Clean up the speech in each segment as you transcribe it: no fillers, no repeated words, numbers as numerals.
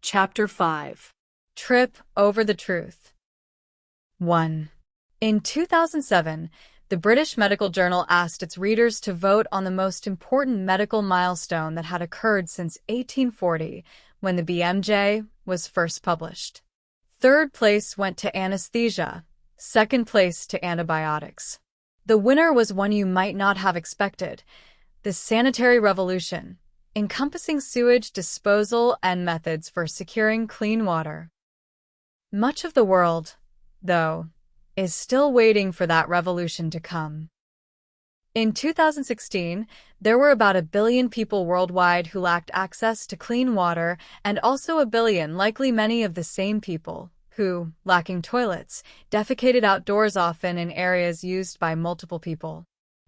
Chapter 5. Trip over the truth. 1. In 2007, the British Medical Journal asked its readers to vote on the most important medical milestone that had occurred since 1840, when the BMJ was first published. Third place went to anesthesia, second place to antibiotics. The winner was one you might not have expected: the sanitary revolution, encompassing sewage disposal and methods for securing clean water. Much of the world, though, is still waiting for that revolution to come. In 2016, there were about 1 billion people worldwide who lacked access to clean water, and also 1 billion, likely many of the same people, who, lacking toilets, defecated outdoors, often in areas used by multiple people.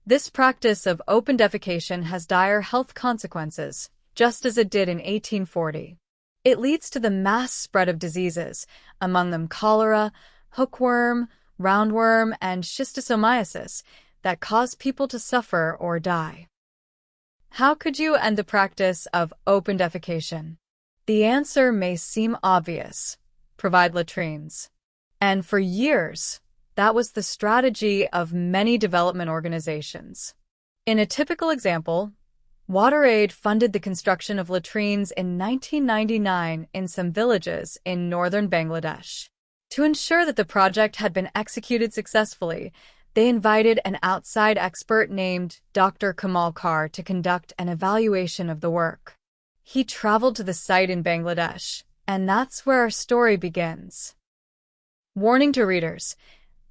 This practice of open defecation has dire health consequences, just as it did in 1840. It leads to the mass spread of diseases, among them cholera, hookworm, roundworm, and schistosomiasis, that cause people to suffer or die. How could you end the practice of open defecation? The answer may seem obvious: provide latrines. And for years, that was the strategy of many development organizations. In a typical example, WaterAid funded the construction of latrines in 1999 in some villages in northern Bangladesh. To ensure that the project had been executed successfully, they invited an outside expert named Dr. Kamal Kar to conduct an evaluation of the work. He traveled to the site in Bangladesh, and that's where our story begins. Warning to readers: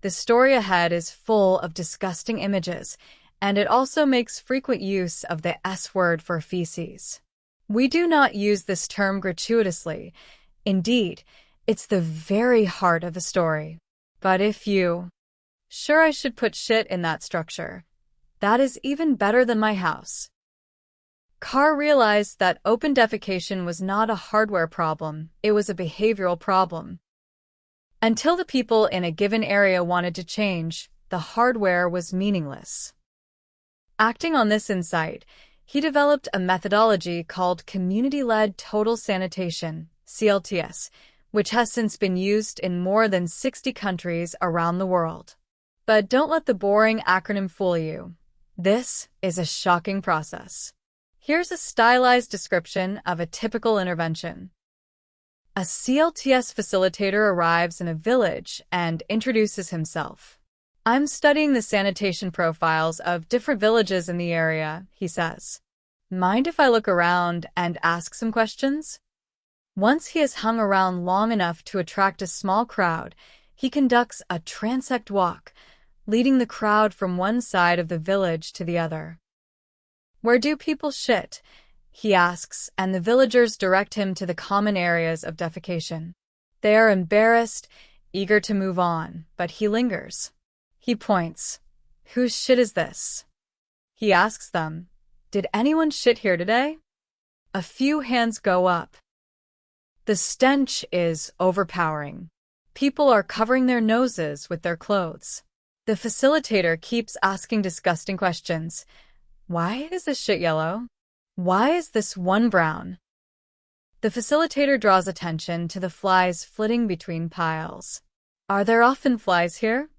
the story ahead is full of disgusting images, and it also makes frequent use of the S word for feces. We do not use this term gratuitously. Indeed, it's the very heart of the story. But if you... Sure, I should put shit in that structure. That is even better than my house. Carr realized that open defecation was not a hardware problem, it was a behavioral problem. Until the people in a given area wanted to change, the hardware was meaningless. Acting on this insight, he developed a methodology called Community-Led Total Sanitation, CLTS, which has since been used in more than 60 countries around the world. But don't let the boring acronym fool you. This is a shocking process. Here's a stylized description of a typical intervention. A CLTS facilitator arrives in a village and introduces himself. "I'm studying the sanitation profiles of different villages in the area," he says. "Mind if I look around and ask some questions?" Once he has hung around long enough to attract a small crowd, he conducts a transect walk, leading the crowd from one side of the village to the other. "Where do people shit?" he asks, and the villagers direct him to the common areas of defecation. They are embarrassed, eager to move on, but he lingers. He points. "Whose shit is this?" He asks them, "Did anyone shit here today?" A few hands go up. The stench is overpowering. People are covering their noses with their clothes. The facilitator keeps asking disgusting questions. "Why is this shit yellow? Why is this one brown?" The facilitator draws attention to the flies flitting between piles. "Are there often flies here?"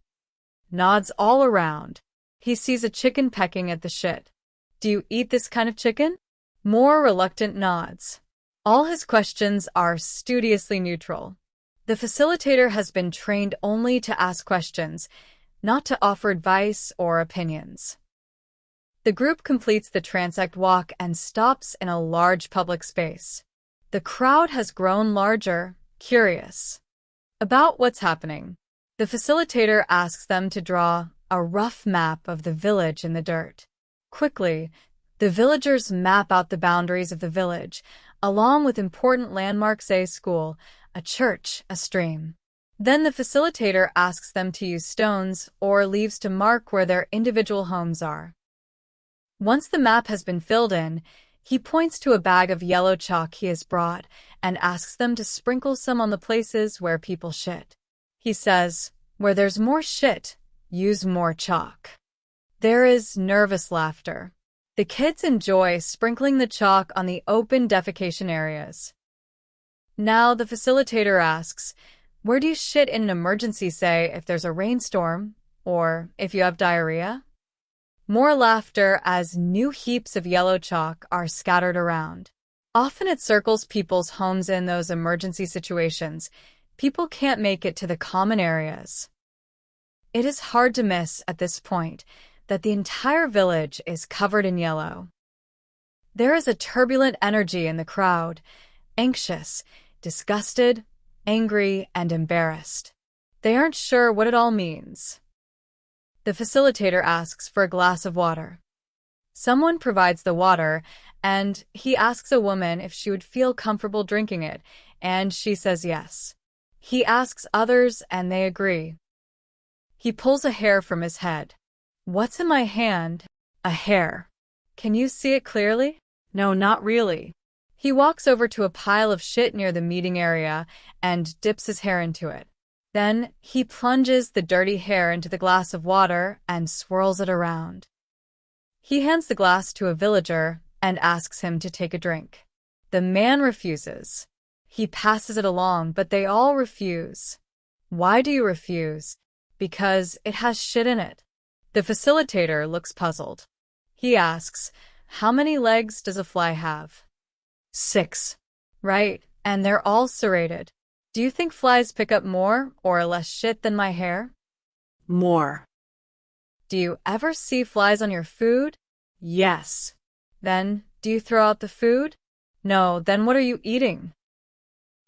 Nods all around. He sees a chicken pecking at the shit. "Do you eat this kind of chicken?" More reluctant nods. All his questions are studiously neutral. The facilitator has been trained only to ask questions, not to offer advice or opinions. The group completes the transect walk and stops in a large public space. The crowd has grown larger, curious about what's happening. The facilitator asks them to draw a rough map of the village in the dirt. Quickly, the villagers map out the boundaries of the village, along with important landmarks: a school, a church, a stream. Then the facilitator asks them to use stones or leaves to mark where their individual homes are. Once the map has been filled in, he points to a bag of yellow chalk he has brought and asks them to sprinkle some on the places where people shit. He says, "Where there's more shit, use more chalk." There is nervous laughter. The kids enjoy sprinkling the chalk on the open defecation areas. Now the facilitator asks, where do you shit in an emergency, say, if there's a rainstorm or if you have diarrhea? More laughter as new heaps of yellow chalk are scattered around. Often it circles people's homes in those emergency situations. People can't make it to the common areas. It is hard to miss at this point that the entire village is covered in yellow. There is a turbulent energy in the crowd, anxious, disgusted, angry, and embarrassed. They aren't sure what it all means. The facilitator asks for a glass of water. Someone provides the water, and he asks a woman if she would feel comfortable drinking it, and she says yes. He asks others, and they agree. He pulls a hair from his head. What's in my hand? A hair. Can you see it clearly? No, not really. He walks over to a pile of shit near the meeting area and dips his hair into it. Then he plunges the dirty hair into the glass of water and swirls it around. He hands the glass to a villager and asks him to take a drink. The man refuses. He passes it along, but they all refuse. Why do you refuse? Because it has shit in it. The facilitator looks puzzled. He asks, how many legs does a fly have? 6. Right, and they're all serrated. Do you think flies pick up more or less shit than my hair? More. Do you ever see flies on your food? Yes. Then, do you throw out the food? No, then what are you eating?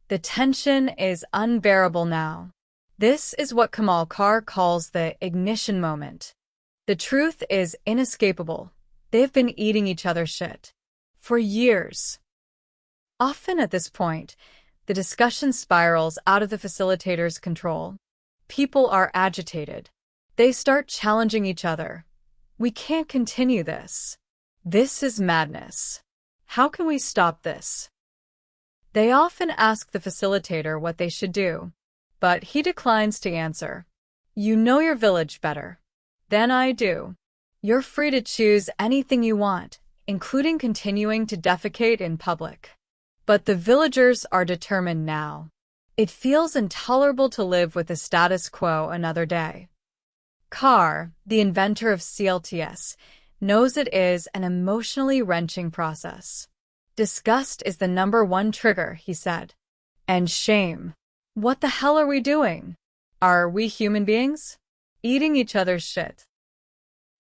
The tension is unbearable now. This is what Kamal Carr calls the ignition moment. The truth is inescapable. They've been eating each other's shit for years. Often at this point, the discussion spirals out of the facilitator's control. People are agitated. They start challenging each other. We can't continue this. This is madness. How can we stop this? They often ask the facilitator what they should do, but he declines to answer. You know your village better than I do. You're free to choose anything you want, including continuing to defecate in public. But the villagers are determined now. It feels intolerable to live with the status quo another day. Carr, the inventor of CLTS, knows it is an emotionally wrenching process. Disgust is the #1 trigger, he said. And shame. What the hell are we doing? Are we human beings? Eating each other's shit.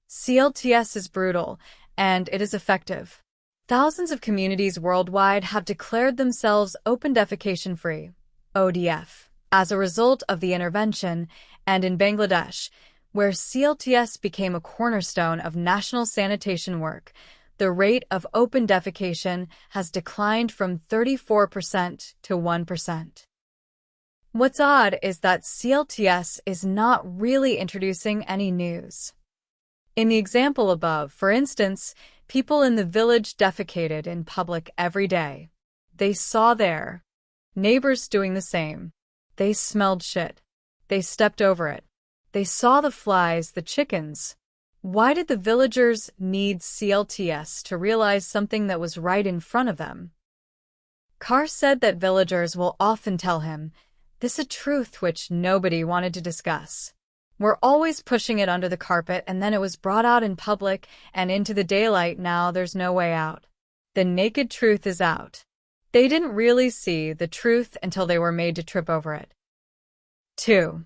CLTS is brutal, and it is effective. Thousands of communities worldwide have declared themselves open defecation-free, ODF, as a result of the intervention, and in Bangladesh, where CLTS became a cornerstone of national sanitation work, the rate of open defecation has declined from 34% to 1%. What's odd is that CLTS is not really introducing any news. In the example above, for instance, people in the village defecated in public every day. They saw their neighbors doing the same. They smelled shit. They stepped over it. They saw the flies, the chickens. Why did the villagers need CLTS to realize something that was right in front of them? Carr said that villagers will often tell him, this is a truth which nobody wanted to discuss. We're always pushing it under the carpet, and then it was brought out in public and into the daylight. Now there's no way out. The naked truth is out. They didn't really see the truth until they were made to trip over it. 2.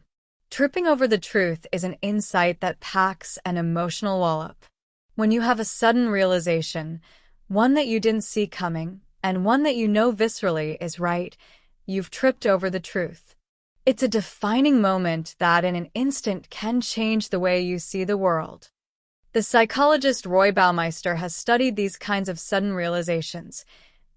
Tripping over the truth is an insight that packs an emotional wallop. When you have a sudden realization, one that you didn't see coming, and one that you know viscerally is right, you've tripped over the truth. It's a defining moment that in an instant can change the way you see the world. The psychologist Roy Baumeister has studied these kinds of sudden realizations.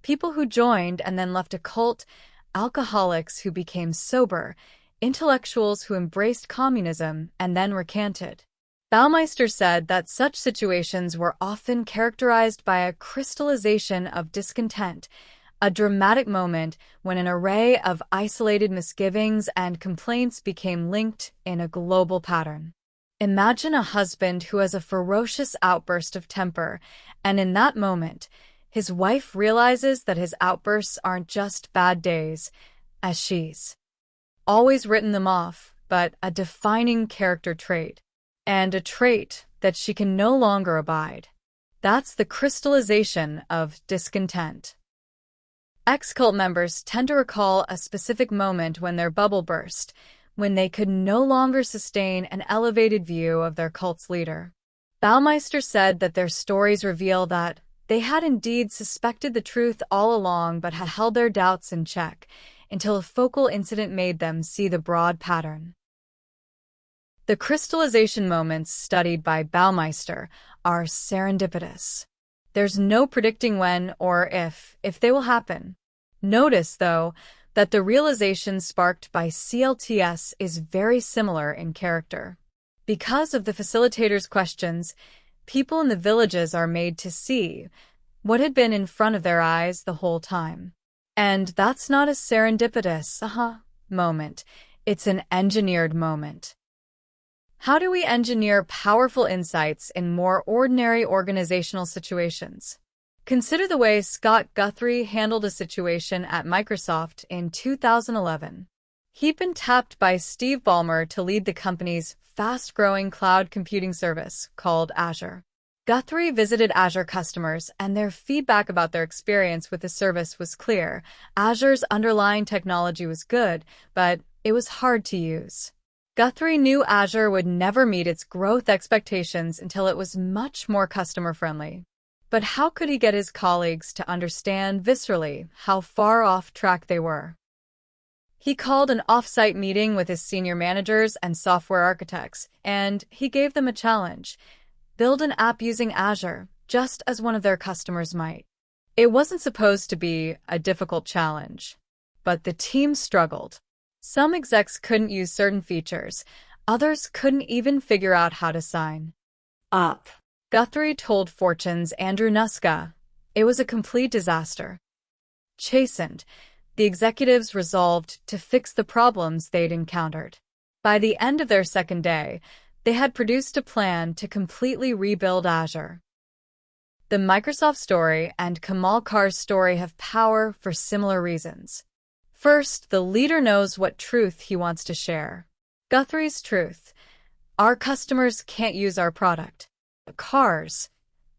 People who joined and then left a cult, alcoholics who became sober, intellectuals who embraced communism and then recanted. Baumeister said that such situations were often characterized by a crystallization of discontent, a dramatic moment when an array of isolated misgivings and complaints became linked in a global pattern. Imagine a husband who has a ferocious outburst of temper, and in that moment, His wife realizes that his outbursts aren't just bad days, as she's always written them off, but a defining character trait, and a trait that she can no longer abide. That's the crystallization of discontent. Ex-cult members tend to recall a specific moment when their bubble burst, when they could no longer sustain an elevated view of their cult's leader. Baumeister said that their stories reveal that they had indeed suspected the truth all along but had held their doubts in check until a focal incident made them see the broad pattern. The crystallization moments studied by Baumeister are serendipitous. There's no predicting when or if they will happen. Notice, though, that the realization sparked by CLTS is very similar in character. Because of the facilitator's questions, people in the villages are made to see what had been in front of their eyes the whole time. And that's not a serendipitous, moment. It's an engineered moment. How do we engineer powerful insights in more ordinary organizational situations? Consider the way Scott Guthrie handled a situation at Microsoft in 2011. He'd been tapped by Steve Ballmer to lead the company's fast-growing cloud computing service called Azure. Guthrie visited Azure customers, and their feedback about their experience with the service was clear. Azure's underlying technology was good, but it was hard to use. Guthrie knew Azure would never meet its growth expectations until it was much more customer-friendly. But how could he get his colleagues to understand viscerally how far off track they were? He called an off-site meeting with his senior managers and software architects, and he gave them a challenge: build an app using Azure, just as one of their customers might. It wasn't supposed to be a difficult challenge, but the team struggled. Some execs couldn't use certain features, others couldn't even figure out how to sign up. Guthrie told Fortune's Andrew Nuska it was a complete disaster. Chastened, the executives resolved to fix the problems they'd encountered. By the end of their second day, they had produced a plan to completely rebuild Azure. The Microsoft story and Kamal Khar's story have power for similar reasons. First, the leader knows what truth he wants to share. Guthrie's truth: our customers can't use our product. Cars: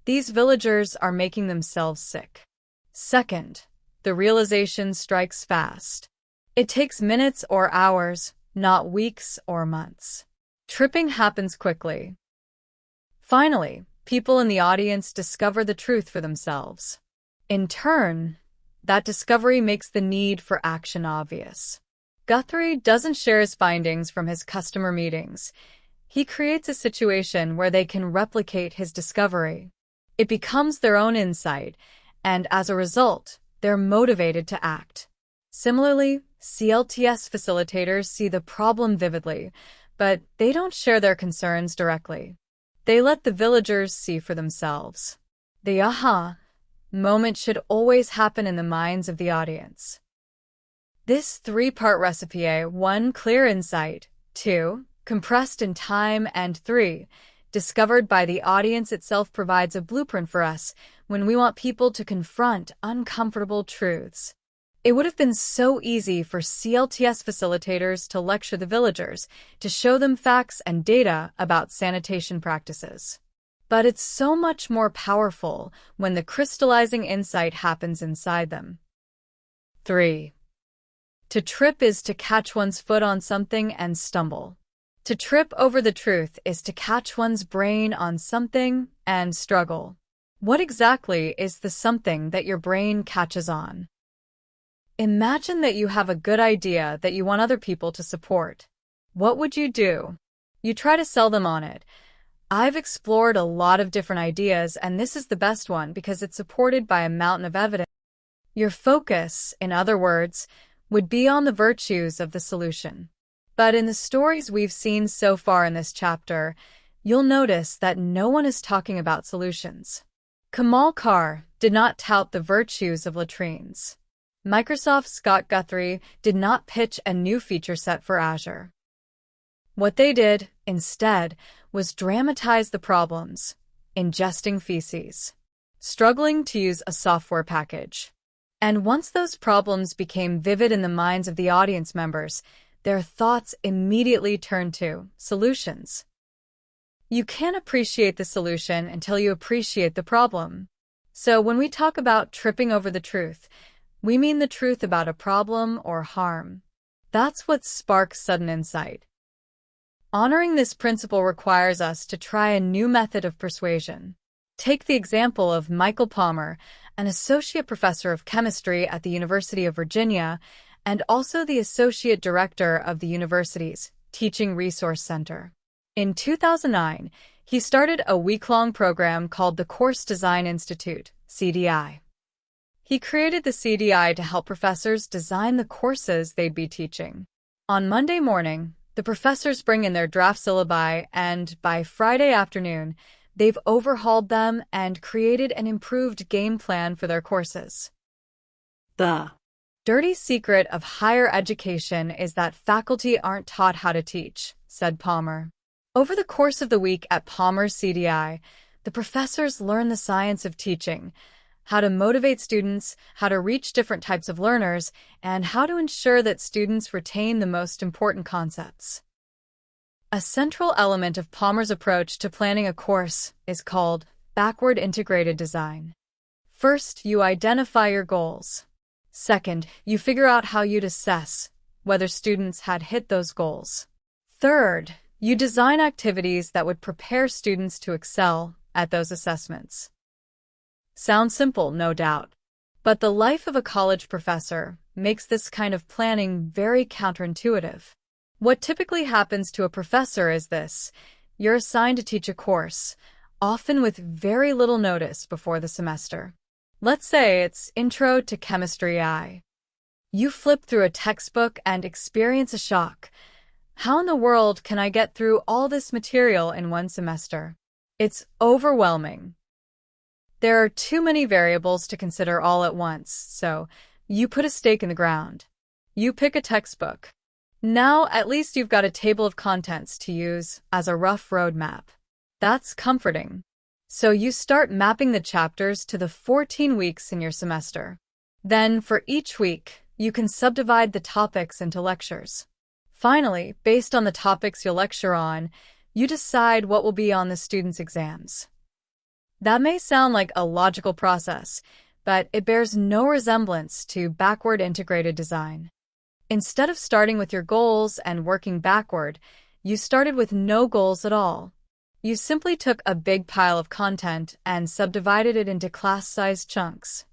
these villagers are making themselves sick. Second, the realization strikes fast. It takes minutes or hours, not weeks or months. Tripping happens quickly. Finally, people in the audience discover the truth for themselves. In turn, that discovery makes the need for action obvious. Guthrie doesn't share his findings from his customer meetings. He creates a situation where they can replicate his discovery. It becomes their own insight, and as a result, they're motivated to act. Similarly, CLTS facilitators see the problem vividly, but they don't share their concerns directly. They let the villagers see for themselves. The aha moment should always happen in the minds of the audience. This three-part recipe: 1. Clear insight, 2. Compressed in time, and 3. Discovered by the audience itself provides a blueprint for us when we want people to confront uncomfortable truths. It would have been so easy for CLTS facilitators to lecture the villagers, to show them facts and data about sanitation practices. But it's so much more powerful when the crystallizing insight happens inside them. 3. To trip is to catch one's foot on something and stumble. To trip over the truth is to catch one's brain on something and struggle. What exactly is the something that your brain catches on? Imagine that you have a good idea that you want other people to support. What would you do? You try to sell them on it. I've explored a lot of different ideas, and this is the best one because it's supported by a mountain of evidence. Your focus, in other words, would be on the virtues of the solution. But in the stories we've seen so far in this chapter, you'll notice that no one is talking about solutions. Kamal Kar did not tout the virtues of latrines. Microsoft's Scott Guthrie did not pitch a new feature set for Azure. What they did, instead, was dramatize the problems: ingesting feces. struggling to use a software package. And once those problems became vivid in the minds of the audience members, their thoughts immediately turned to solutions. You can't appreciate the solution until you appreciate the problem. So when we talk about tripping over the truth, we mean the truth about a problem or harm. That's what sparks sudden insight. Honoring this principle requires us to try a new method of persuasion. Take the example of Michael Palmer, an associate professor of chemistry at the University of Virginia and also the associate director of the university's Teaching Resource Center. In 2009, he started a week-long program called the Course Design Institute, CDI. He created the CDI to help professors design the courses they'd be teaching. On Monday morning, the professors bring in their draft syllabi, and by Friday afternoon, they've overhauled them and created an improved game plan for their courses. The dirty secret of higher education is that faculty aren't taught how to teach, said Palmer. Over the course of the week at Palmer's CDI, the professors learn the science of teaching, how to motivate students, how to reach different types of learners, and how to ensure that students retain the most important concepts. A central element of Palmer's approach to planning a course is called backward integrated design. First, you identify your goals. Second, you figure out how you'd assess whether students had hit those goals. Third, you design activities that would prepare students to excel at those assessments. Sounds simple, no doubt. But the life of a college professor makes this kind of planning very counterintuitive. What typically happens to a professor is this: you're assigned to teach a course, often with very little notice before the semester. Let's say it's Intro to Chemistry I. You flip through a textbook and experience a shock. How in the world can I get through all this material in one semester? It's overwhelming. There are too many variables to consider all at once, so you put a stake in the ground. You pick a textbook. Now at least you've got a table of contents to use as a rough roadmap. That's comforting. So you start mapping the chapters to the 14 weeks in your semester. Then, for each week, you can subdivide the topics into lectures. Finally, based on the topics you'll lecture on, you decide what will be on the students' exams. That may sound like a logical process, but it bears no resemblance to backward integrated design. Instead of starting with your goals and working backward, you started with no goals at all. You simply took a big pile of content and subdivided it into class-sized chunks.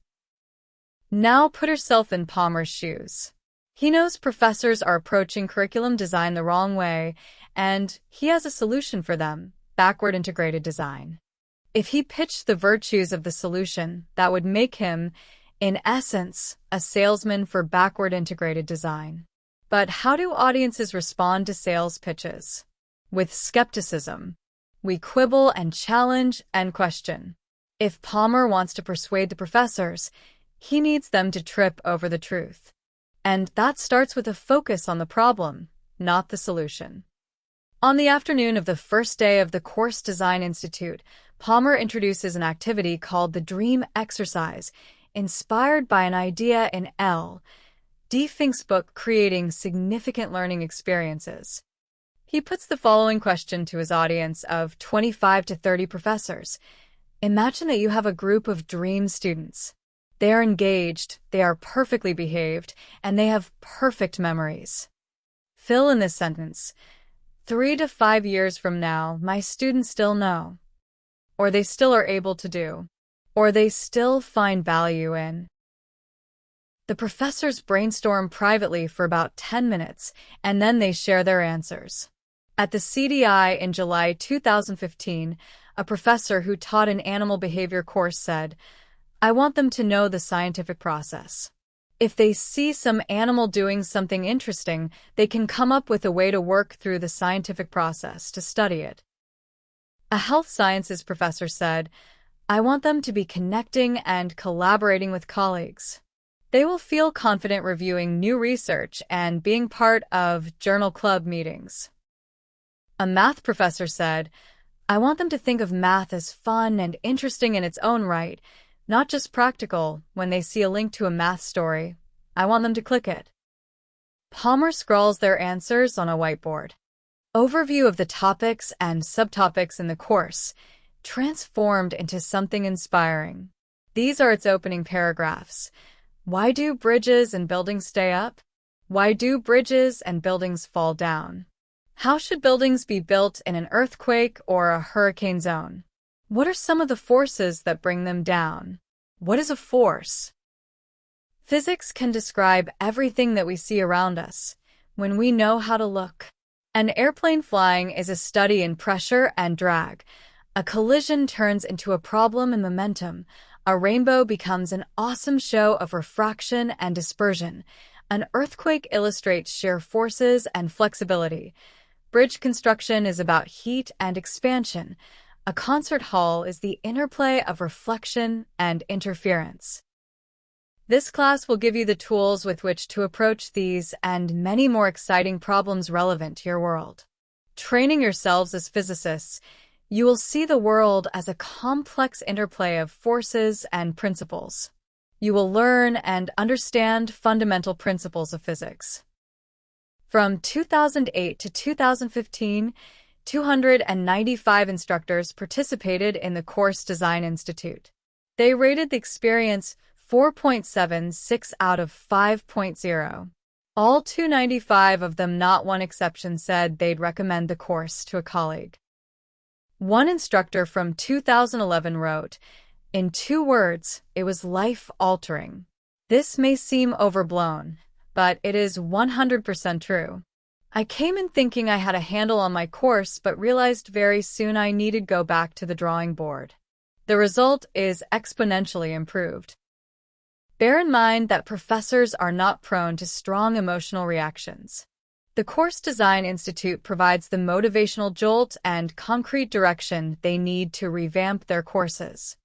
Now put yourself in Palmer's shoes. He knows professors are approaching curriculum design the wrong way, and he has a solution for them: backward integrated design. If he pitched the virtues of the solution, that would make him, in essence, a salesman for backward integrated design. But how do audiences respond to sales pitches? With skepticism. We quibble and challenge and question. If Palmer wants to persuade the professors, he needs them to trip over the truth. And that starts with a focus on the problem, not the solution. On the afternoon of the first day of the Course Design Institute, Palmer introduces an activity called the Dream Exercise, inspired by an idea in D. Fink's book, Creating Significant Learning Experiences. He puts the following question to his audience of 25 to 30 professors. Imagine that you have a group of dream students. They are engaged, they are perfectly behaved, and they have perfect memories. Fill in this sentence. 3 to 5 years from now, my students still know. Or they still are able to do. Or they still find value in. The professors brainstorm privately for about 10 minutes, and then they share their answers. At the CDI in July 2015, a professor who taught an animal behavior course said, "I want them to know the scientific process. If they see some animal doing something interesting, they can come up with a way to work through the scientific process to study it." A health sciences professor said, "I want them to be connecting and collaborating with colleagues. They will feel confident reviewing new research and being part of journal club meetings." A math professor said, I want them to think of math as fun and interesting in its own right, not just practical. When they see a link to a math story, I want them to click it. Palmer scrawls their answers on a whiteboard. Overview of the topics and subtopics in the course, transformed into something inspiring. These are its opening paragraphs. Why do bridges and buildings stay up? Why do bridges and buildings fall down? How should buildings be built in an earthquake or a hurricane zone? What are some of the forces that bring them down? What is a force? Physics can describe everything that we see around us when we know how to look. An airplane flying is a study in pressure and drag. A collision turns into a problem in momentum. A rainbow becomes an awesome show of refraction and dispersion. An earthquake illustrates shear forces and flexibility. Bridge construction is about heat and expansion. A concert hall is the interplay of reflection and interference. This class will give you the tools with which to approach these and many more exciting problems relevant to your world. Training yourselves as physicists, you will see the world as a complex interplay of forces and principles. You will learn and understand fundamental principles of physics. From 2008 to 2015, 295 instructors participated in the Course Design Institute. They rated the experience 4.76 out of 5.0. All 295 of them, not one exception, said they'd recommend the course to a colleague. One instructor from 2011 wrote, "In 2 words, it was life-altering." This may seem overblown, but it is 100% true. I came in thinking I had a handle on my course, but realized very soon I needed to go back to the drawing board. The result is exponentially improved. Bear in mind that professors are not prone to strong emotional reactions. The Course Design Institute provides the motivational jolt and concrete direction they need to revamp their courses.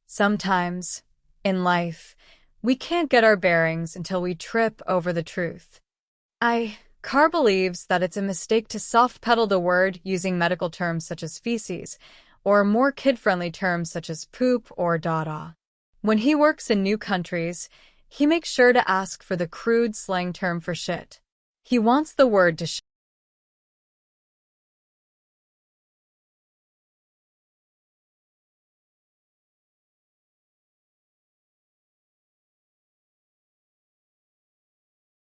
Sometimes, in life, we can't get our bearings until we trip over the truth. Carr believes that it's a mistake to soft-pedal the word using medical terms such as feces, or more kid-friendly terms such as poop or dada. When he works in new countries, he makes sure to ask for the crude slang term for shit. He wants the word to